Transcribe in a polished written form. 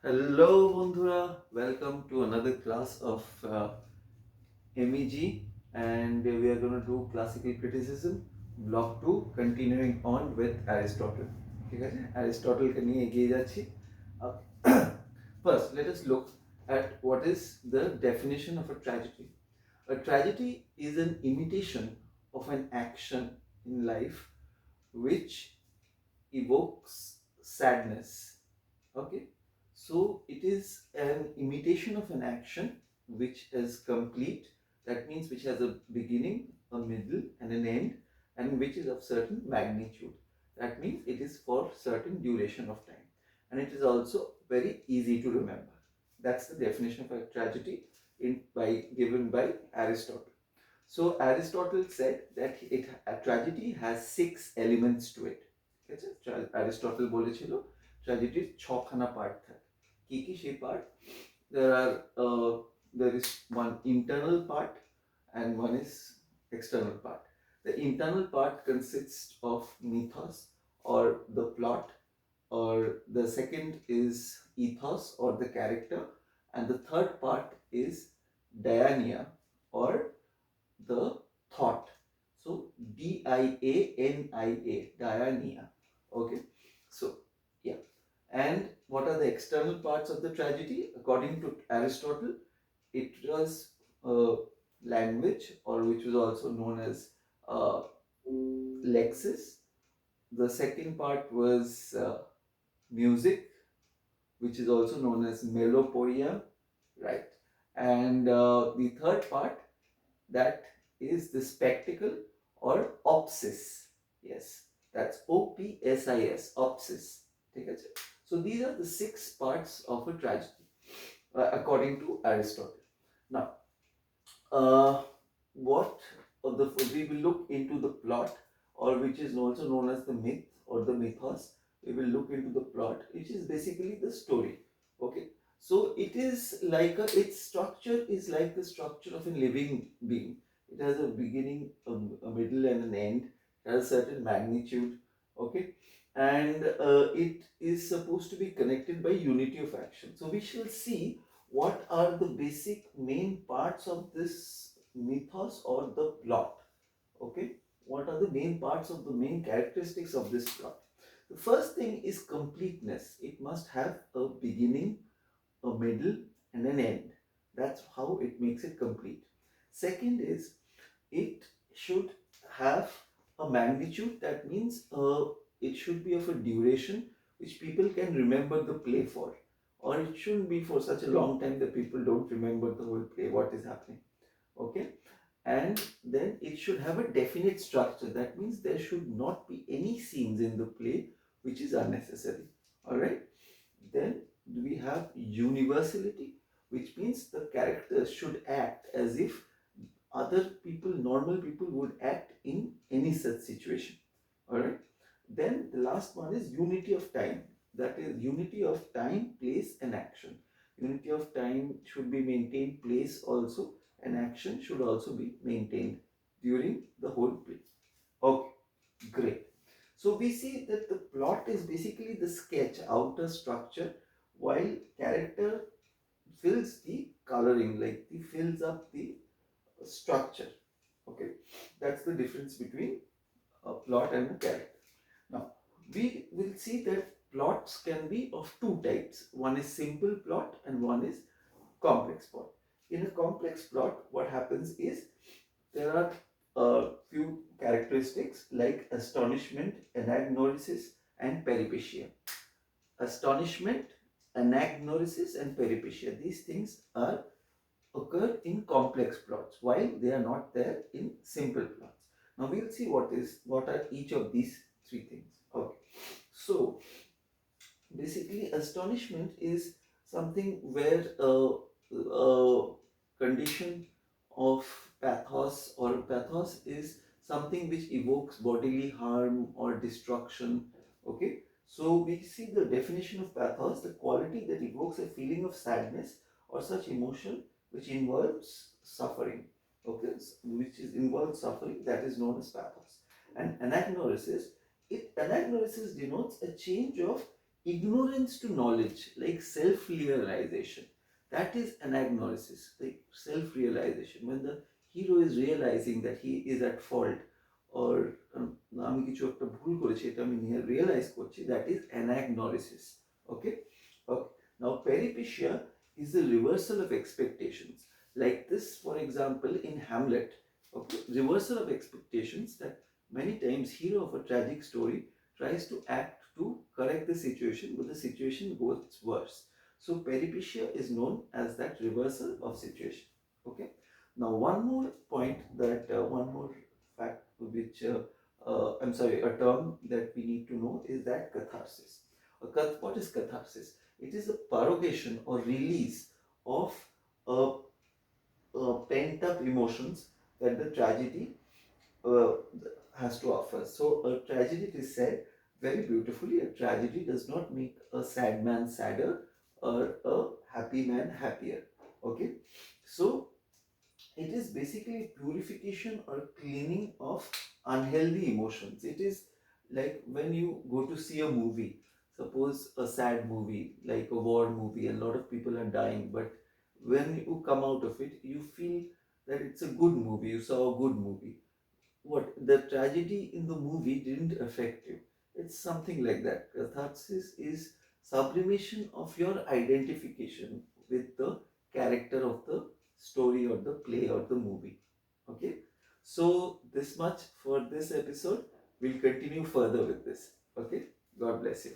Hello Bondhura, welcome to another class of MEG, and we are going to do classical criticism block 2 continuing on with Aristotle. ঠিক আছে, Aristotle কে নিয়ে এগিয়ে যাচ্ছি। First, let us look at what is the definition of a tragedy. A tragedy is an imitation of an action in life which evokes sadness. Okay, so it is an imitation of an action which is complete, that means which has a beginning, a middle and an end, and which is of certain magnitude, that means it is for certain duration of time, and it is also very easy to remember. That's the definition of a tragedy given by Aristotle. So Aristotle said that a tragedy has 6 elements to it. Aristotle বলেছিল ট্র্যাজেডির ছখানা part থাকে। কি কি সেই part? there are there is one internal part and one is external part. The internal part consists of mythos or the plot, or the second is ethos or the character, and the third part is diania or the thought. So diania, diania. Okay, so yeah. And what are the external parts of the tragedy? According to Aristotle, it was language, or which was also known as lexis. The second part was music, which is also known as melopoia, right? And the third part, that is the spectacle or opsis. Yes, that's opsis, opsis. So these are the 6 parts of a tragedy according to Aristotle. Now, what we will look into the plot, or which is also known as the myth or the mythos. We will look into the plot, which is basically the story. Okay, so it is like its structure is like the structure of a living being. It has a beginning, a middle, and an end. It has a certain magnitude. Okay, and it is supposed to be connected by unity of action. So we shall see what are the basic main parts of this mythos or the plot. Okay, what are the main parts of the main characteristics of this plot? The first thing is completeness. It must have a beginning, a middle, and an end. That's how it makes it complete. Second is, it should have a magnitude. That means it should be of a duration which people can remember the play for, or it shouldn't be for such a long time that people don't remember the whole play, what is happening. Okay, and then it should have a definite structure. That means there should not be any scenes in the play which is unnecessary. All right, then we have universality, which means the characters should act as if other people, normal people, would act in any such situation. All right, then the last one is unity of time. That is unity of time, place, and action. Unity of time should be maintained, place also, and action should also be maintained during the whole play. Okay, great. So we see that the plot is basically the sketch, outer structure, while character fills the coloring, like he fills up the structure. Okay, that's the difference between a plot and a character. Now, we will see that plots can be of two types. One is simple plot and one is complex plot. In a complex plot, what happens is there are a few characteristics like astonishment, anagnorisis, and peripecia. Astonishment, anagnorisis, and peripecia. These things are occur in complex plots, while they are not there in simple plots. Now we will see what are each of these three things. Okay, so basically astonishment is something where a condition of pathos, or pathos is something which evokes bodily harm or destruction. Okay, so we see the definition of pathos: the quality that evokes a feeling of sadness or such emotion which involves suffering. Okay, which is involves suffering, that is known as pathos. And anagnorisis, anagnorisis denotes a change of ignorance to knowledge, like self-realization, that is anagnosis, like self-realization. When the hero is realizing that he is at fault, or আমি কিছু একটা ভুল করেছি এটা আমি realise করছি, that is anagnosis. Okay. Okay. Now peripecia is the reversal of expectations, like this, for example, in Hamlet. Okay, reversal of expectations, that many times hero of a tragic story tries to act to correct the situation, but the situation goes worse. So peripecia is known as that reversal of situation. Okay. Now one more point, that one more fact which I'm sorry, a term that we need to know is that catharsis. What is catharsis? It is a purgation or release of uh, pent up emotions that the tragedy uh, has to offer. So, a tragedy, it is said very beautifully, a tragedy does not make a sad man sadder or a happy man happier. Okay, so it is basically purification or cleaning of unhealthy emotions. It is like when you go to see a movie, suppose a sad movie like a war movie, and a lot of people are dying, but when you come out of it, you feel that it's a good movie, you saw a good movie. What the tragedy in the movie didn't affect you. It's something like that. Catharsis is sublimation of your identification with the character of the story or the play or the movie. Okay, so this much for this episode. We'll continue further with this. Okay, God bless you.